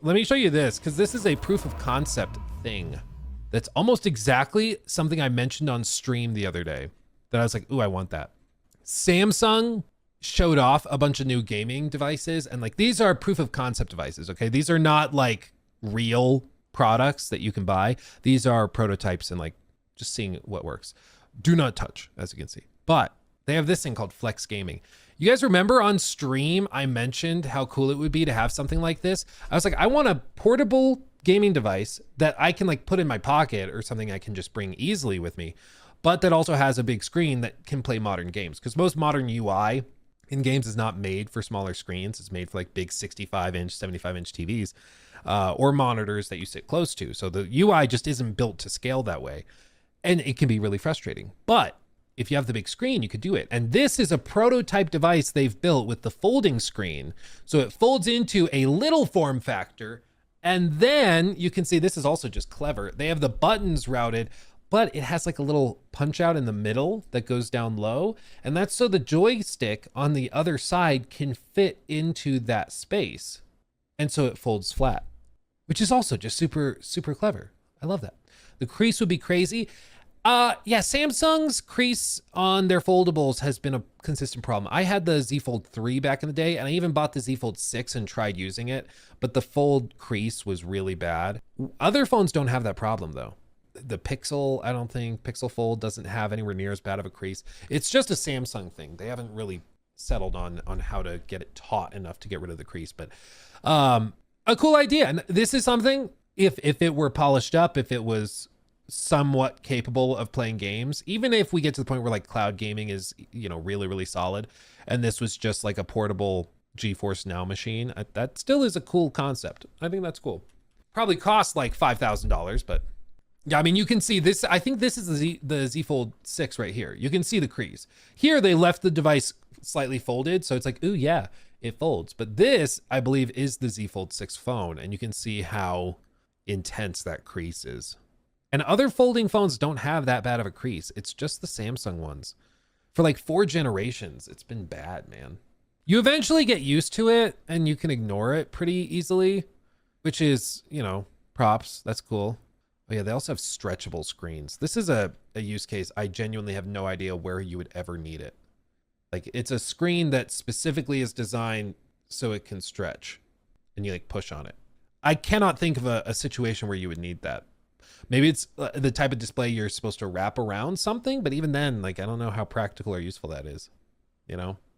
let me show you this, because this is a proof of concept thing. That's almost exactly something I mentioned on stream the other day that I was like, ooh, I want that. Samsung showed off a bunch of new gaming devices, and like, these are proof of concept devices, okay? These are not like real products that you can buy. These are prototypes and like just seeing what works. Do not touch, as you can see. But they have this thing called Flex Gaming. You guys remember on stream, I mentioned how cool it would be to have something like this. I was like, I want a portable gaming device that I can like put in my pocket or something I can just bring easily with me, but that also has a big screen that can play modern games. Because most modern UI in games is not made for smaller screens. It's made for like big 65-inch, 75-inch TVs or monitors that you sit close to. So the UI just isn't built to scale that way. And it can be really frustrating. But if you have the big screen, you could do it. And this is a prototype device they've built with the folding screen. So it folds into a little form factor. And then you can see, this is also just clever. They have the buttons routed, but it has like a little punch out in the middle that goes down low. And that's so the joystick on the other side can fit into that space. And so it folds flat, which is also just super, super clever. I love that. The crease would be crazy. Yeah, Samsung's crease on their foldables has been a consistent problem. I had the Z Fold 3 back in the day, and I even bought the Z Fold 6 and tried using it, but the fold crease was really bad. Other phones don't have that problem though. The Pixel, I don't think, Pixel Fold doesn't have anywhere near as bad of a crease. It's just a Samsung thing. They haven't really settled on how to get it taut enough to get rid of the crease, but a cool idea. And this is something, if it were polished up, if it was somewhat capable of playing games, even if we get to the point where like cloud gaming is, you know, really, really solid, and this was just like a portable GeForce Now machine, that still is a cool concept. I think that's cool. Probably costs like $5,000, but yeah, I mean, you can see this. I think this is the Z Fold 6 right here. You can see the crease. Here, they left the device slightly folded, so it's like, ooh, yeah, it folds. But this, I believe, is the Z Fold 6 phone, and you can see how intense that crease is. And other folding phones don't have that bad of a crease. It's just the Samsung ones. For like 4 generations, it's been bad, man. You eventually get used to it and you can ignore it pretty easily, which is, you know, props. That's cool. Oh yeah, they also have stretchable screens. This is a use case I genuinely have no idea where you would ever need it. Like, it's a screen that specifically is designed so it can stretch and you like push on it. I cannot think of a situation where you would need that. Maybe it's the type of display you're supposed to wrap around something, but even then, like, I don't know how practical or useful that is, you know?